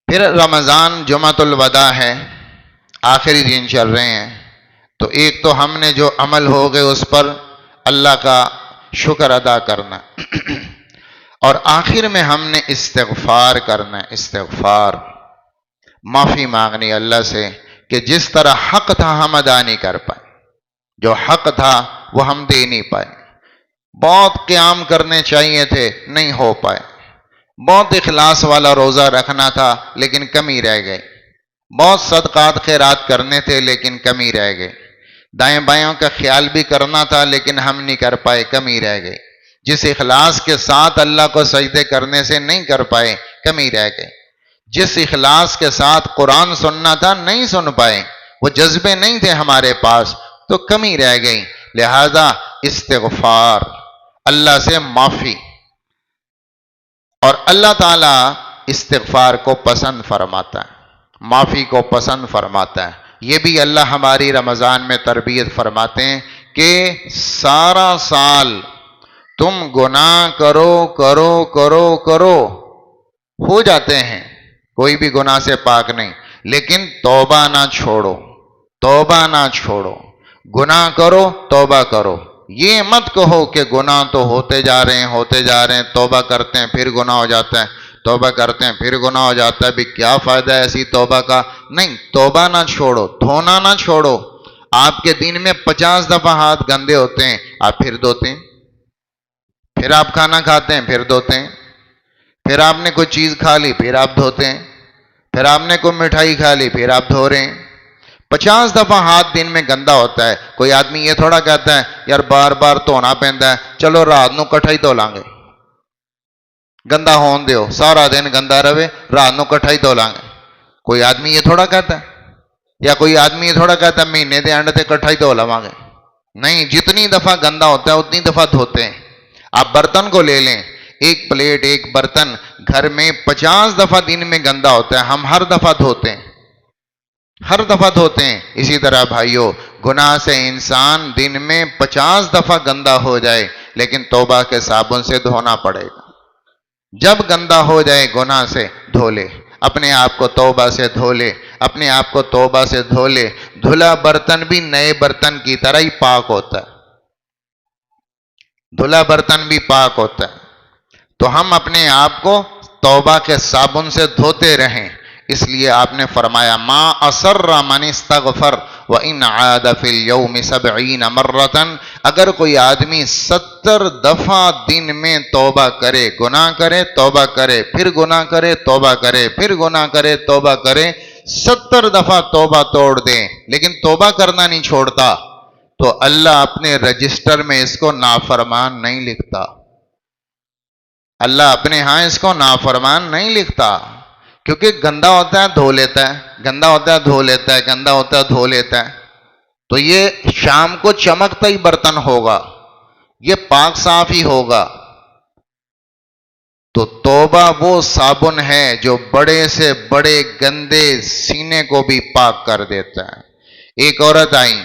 پھر رمضان جمعۃ الوداع ہے، آخری دن چل رہے ہیں، تو ایک تو ہم نے جو عمل ہو گئے اس پر اللہ کا شکر ادا کرنا، اور آخر میں ہم نے استغفار کرنا، استغفار، معافی مانگنی اللہ سے کہ جس طرح حق تھا ہم ادا نہیں کر پائے، جو حق تھا وہ ہم دے نہیں پائے، بہت قیام کرنے چاہیے تھے نہیں ہو پائے، بہت اخلاص والا روزہ رکھنا تھا لیکن کمی رہ گئی، بہت صدقات خیرات کرنے تھے لیکن کمی رہ گئی، دائیں بائیں کا خیال بھی کرنا تھا لیکن ہم نہیں کر پائے، کمی رہ گئی، جس اخلاص کے ساتھ اللہ کو سجدے کرنے سے نہیں کر پائے، کمی رہ گئی، جس اخلاص کے ساتھ قرآن سننا تھا نہیں سن پائے، وہ جذبے نہیں تھے ہمارے پاس، تو کمی رہ گئی، لہذا استغفار، اللہ سے معافی، اور اللہ تعالیٰ استغفار کو پسند فرماتا ہے، معافی کو پسند فرماتا ہے۔ یہ بھی اللہ ہماری رمضان میں تربیت فرماتے ہیں کہ سارا سال تم گناہ کرو کرو کرو کرو، ہو جاتے ہیں، کوئی بھی گناہ سے پاک نہیں، لیکن توبہ نہ چھوڑو، توبہ نہ چھوڑو، گناہ کرو توبہ کرو، یہ مت کہو کہ گناہ تو ہوتے جا رہے ہیں ہوتے جا رہے ہیں، توبہ کرتے ہیں پھر گناہ ہو جاتا ہے، توبہ کرتے ہیں پھر گناہ ہو جاتا ہے، بھی کیا فائدہ ہے ایسی توبہ کا؟ نہیں، توبہ نہ چھوڑو، دھونا نہ چھوڑو۔ آپ کے دن میں 50 دفعہ ہاتھ گندے ہوتے ہیں، آپ پھر دھوتے ہیں، پھر آپ کھانا کھاتے ہیں پھر دھوتے ہیں، پھر آپ نے کوئی چیز کھا لی پھر آپ دھوتے ہیں، پھر آپ نے کوئی مٹھائی کھا لی پھر آپ دھو رہے ہیں، 50 دفعہ ہاتھ دن میں گندا ہوتا ہے۔ کوئی آدمی یہ تھوڑا کہتا ہے یار بار بار دھونا پیندا ہے، چلو رات نو کٹھا ہی دھو لیں گے، گندا ہون دیو، سارا دن گندا رہے، رات نو کٹھا ہی دھو لیں گے۔ کوئی آدمی یہ تھوڑا کہتا ہے، یا کوئی آدمی یہ تھوڑا کہتا ہے مہینے دے اینڈ تے کٹھا ہی دھو لواں گے۔ نہیں، جتنی دفعہ گندا ہوتا ہے اتنی دفعہ دھوتے ہیں۔ آپ برتن کو لے لیں، ایک پلیٹ ایک برتن گھر میں 50 دفعہ دن میں گندا ہوتا ہے، ہم ہر دفعہ دھوتے ہیں، ہر دفعہ دھوتے ہیں۔ اسی طرح بھائیو، گناہ سے انسان دن میں 50 دفعہ گندا ہو جائے لیکن توبہ کے صابن سے دھونا پڑے گا۔ جب گندا ہو جائے گناہ سے دھو لے، اپنے آپ کو توبہ سے دھو لے، اپنے آپ کو توبہ سے دھو لے۔ دھلا برتن بھی نئے برتن کی طرح ہی پاک ہوتا ہے، دھلا برتن بھی پاک ہوتا ہے۔ تو ہم اپنے آپ کو توبہ کے صابن سے دھوتے رہیں۔ اس لیے آپ نے فرمایا ما اصر من استغفر وان عاد فی اليوم 70 مرۃ، اگر کوئی آدمی 70 دفعہ دن میں توبہ کرے، گناہ کرے توبہ کرے، پھر گناہ کرے توبہ کرے، پھر گناہ کرے توبہ کرے، 70 دفعہ توبہ توڑ دے لیکن توبہ کرنا نہیں چھوڑتا، تو اللہ اپنے رجسٹر میں اس کو نافرمان نہیں لکھتا، اللہ اپنے ہاں اس کو نافرمان نہیں لکھتا، کیونکہ گندا ہوتا ہے دھو لیتا ہے، گندا ہوتا ہے دھو لیتا ہے، گندا ہوتا ہے دھو لیتا ہے۔ تو یہ شام کو چمکتا ہی برتن ہوگا، یہ پاک صاف ہی ہوگا۔ تو توبہ وہ صابن ہے جو بڑے سے بڑے گندے سینے کو بھی پاک کر دیتا ہے۔ ایک عورت آئی،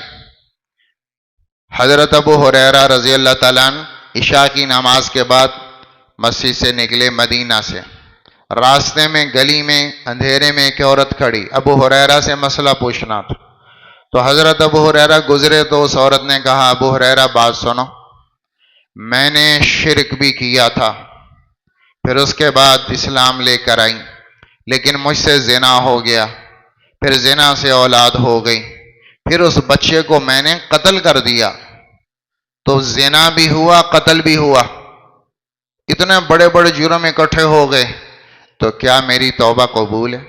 حضرت ابو ہریرہ رضی اللہ تعالیٰ عنہ عشاء کی نماز کے بعد مسجد سے نکلے مدینہ سے، راستے میں گلی میں اندھیرے میں ایک عورت کھڑی، ابو ہریرہ سے مسئلہ پوچھنا تھا۔ تو حضرت ابو ہریرہ گزرے تو اس عورت نے کہا ابو ہریرہ بات سنو، میں نے شرک بھی کیا تھا، پھر اس کے بعد اسلام لے کر آئی، لیکن مجھ سے زنا ہو گیا، پھر زنا سے اولاد ہو گئی، پھر اس بچے کو میں نے قتل کر دیا، تو زنا بھی ہوا قتل بھی ہوا، اتنے بڑے بڑے جرم اکٹھے ہو گئے، تو کیا میری توبہ قبول ہے؟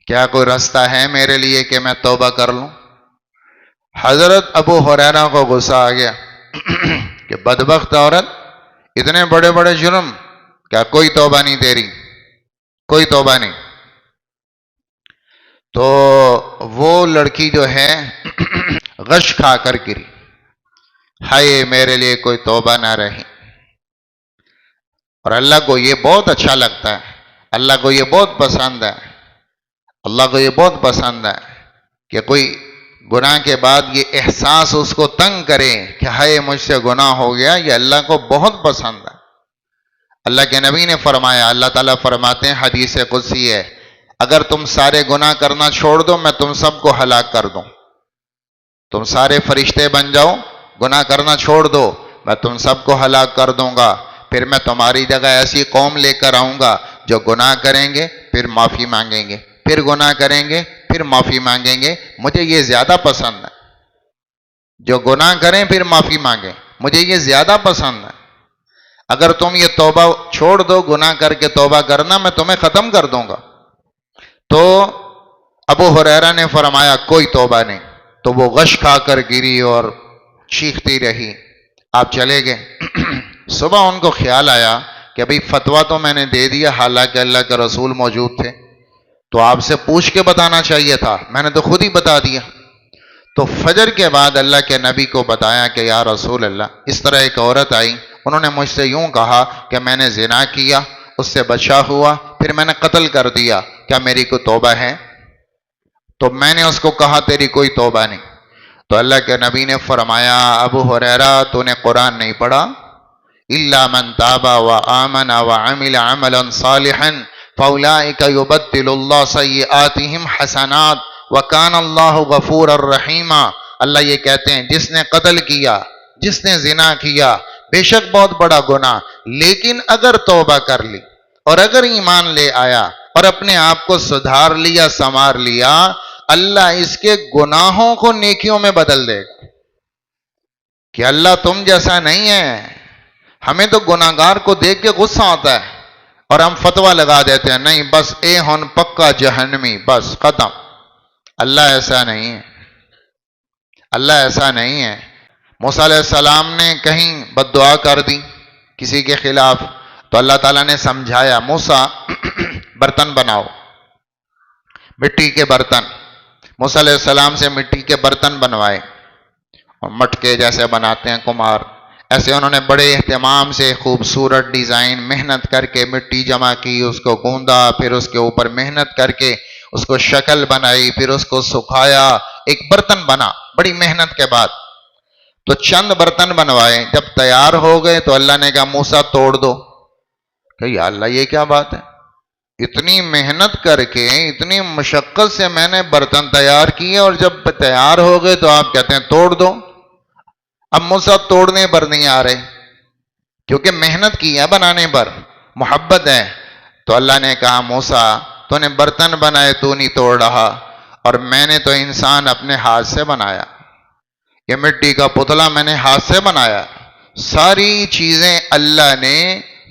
کیا کوئی راستہ ہے میرے لیے کہ میں توبہ کر لوں؟ حضرت ابو ہریرہ کو غصہ آ گیا کہ بدبخت عورت، اتنے بڑے بڑے جرم، کیا کوئی توبہ نہیں تیری؟ کوئی توبہ نہیں؟ تو وہ لڑکی جو ہے غش کھا کر گری، ہائے میرے لیے کوئی توبہ نہ رہی۔ اور اللہ کو یہ بہت اچھا لگتا ہے، اللہ کو یہ بہت پسند ہے، اللہ کو یہ بہت پسند ہے کہ کوئی گناہ کے بعد یہ احساس اس کو تنگ کرے کہ ہائے مجھ سے گناہ ہو گیا، یہ اللہ کو بہت پسند ہے۔ اللہ کے نبی نے فرمایا، اللہ تعالیٰ فرماتے ہیں حدیث قدسی ہے اگر تم سارے گناہ کرنا چھوڑ دو میں تم سب کو ہلاک کر دوں، تم سارے فرشتے بن جاؤ، گناہ کرنا چھوڑ دو، میں تم سب کو ہلاک کر دوں گا، پھر میں تمہاری جگہ ایسی قوم لے کر آؤں گا جو گناہ کریں گے پھر معافی مانگیں گے، پھر گناہ کریں گے پھر معافی مانگیں گے، مجھے یہ زیادہ پسند ہے، جو گناہ کریں پھر معافی مانگیں، مجھے یہ زیادہ پسند ہے۔ اگر تم یہ توبہ چھوڑ دو، گناہ کر کے توبہ کرنا، میں تمہیں ختم کر دوں گا۔ تو ابو ہریرہ نے فرمایا کوئی توبہ نہیں، تو وہ غش کھا کر گری اور چیختی رہی، آپ چلے گئے۔ صبح ان کو خیال آیا کہ بھئی فتویٰ تو میں نے دے دیا، حالانکہ اللہ کے رسول موجود تھے، تو آپ سے پوچھ کے بتانا چاہیے تھا، میں نے تو خود ہی بتا دیا۔ تو فجر کے بعد اللہ کے نبی کو بتایا کہ یا رسول اللہ، اس طرح ایک عورت آئی، انہوں نے مجھ سے یوں کہا کہ میں نے زنا کیا، اس سے بچہ ہوا، پھر میں نے قتل کر دیا، کیا میری کوئی توبہ ہے؟ تو میں نے اس کو کہا تیری کوئی توبہ نہیں۔ تو اللہ کے نبی نے فرمایا ابو ہریرہ تو نے قرآن نہیں پڑھا؟ الا من تاب وآمن وعمل عملا صالحا فاولئک یبدل اللہ سیئاتہم حسنات وکان اللہ غفورا رحیما۔ اللہ یہ کہتے ہیں جس نے قتل کیا، جس نے زنا کیا، بے شک بہت بڑا گناہ، لیکن اگر توبہ کر لی اور اگر ایمان لے آیا اور اپنے آپ کو سدھار لیا، سنوار لیا، اللہ اس کے گناہوں کو نیکیوں میں بدل دے گا۔ کہ اللہ تم جیسا نہیں ہے، ہمیں تو گناہگار کو دیکھ کے غصہ آتا ہے اور ہم فتویٰ لگا دیتے ہیں، نہیں بس اے ہن پکا جہنمی، بس ختم۔ اللہ ایسا نہیں ہے، اللہ ایسا نہیں ہے۔ موسیٰ علیہ السلام نے کہیں بد دعا کر دی کسی کے خلاف، تو اللہ تعالیٰ نے سمجھایا موسیٰ برتن بناؤ، مٹی کے برتن۔ موسیٰ علیہ السلام سے مٹی کے برتن بنوائے، اور مٹکے جیسے بناتے ہیں کمہار، ایسے انہوں نے بڑے اہتمام سے خوبصورت ڈیزائن محنت کر کے مٹی جمع کی، اس کو گوندا، پھر اس کے اوپر محنت کر کے اس کو شکل بنائی، پھر اس کو سکھایا، ایک برتن بنا بڑی محنت کے بعد۔ تو چند برتن بنوائے، جب تیار ہو گئے تو اللہ نے کہا موسیٰ توڑ دو۔ کہ یا اللہ یہ کیا بات ہے، اتنی محنت کر کے اتنی مشقت سے میں نے برتن تیار کیے اور جب تیار ہو گئے تو آپ کہتے ہیں توڑ دو۔ اب موسیٰ توڑنے پر نہیں آ رہے، کیونکہ محنت کی ہے بنانے پر، محبت ہے۔ تو اللہ نے کہا موسیٰ تو نے برتن بنائے تو نہیں توڑ رہا، اور میں نے تو انسان اپنے ہاتھ سے بنایا، یہ مٹی کا پتلا میں نے ہاتھ سے بنایا۔ ساری چیزیں اللہ نے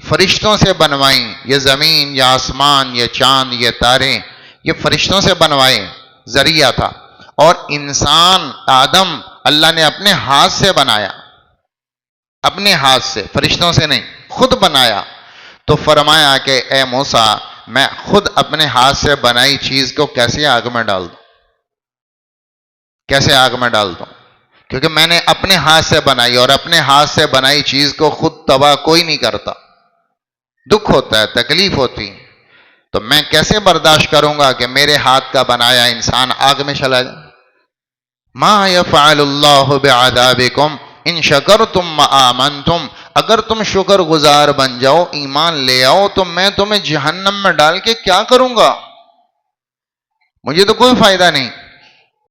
فرشتوں سے بنوائیں، یہ زمین، یہ آسمان، یہ چاند، یہ تارے، یہ فرشتوں سے بنوائے، ذریعہ تھا۔ اور انسان آدم اللہ نے اپنے ہاتھ سے بنایا، اپنے ہاتھ سے، فرشتوں سے نہیں، خود بنایا۔ تو فرمایا کہ اے موسیٰ میں خود اپنے ہاتھ سے بنائی چیز کو کیسے آگ میں ڈال دوں، کیسے آگ میں ڈال دوں؟ کیونکہ میں نے اپنے ہاتھ سے بنائی، اور اپنے ہاتھ سے بنائی چیز کو خود تباہ کوئی نہیں کرتا، دکھ ہوتا ہے، تکلیف ہوتی، تو میں کیسے برداشت کروں گا کہ میرے ہاتھ کا بنایا انسان آگ میں چلا جائے؟ ما یفعل اللہ بعذابکم ان شکرتم وآمنتم، اگر تم شکر گزار بن جاؤ، ایمان لے آؤ، تو میں تمہیں جہنم میں ڈال کے کیا کروں گا؟ مجھے تو کوئی فائدہ نہیں۔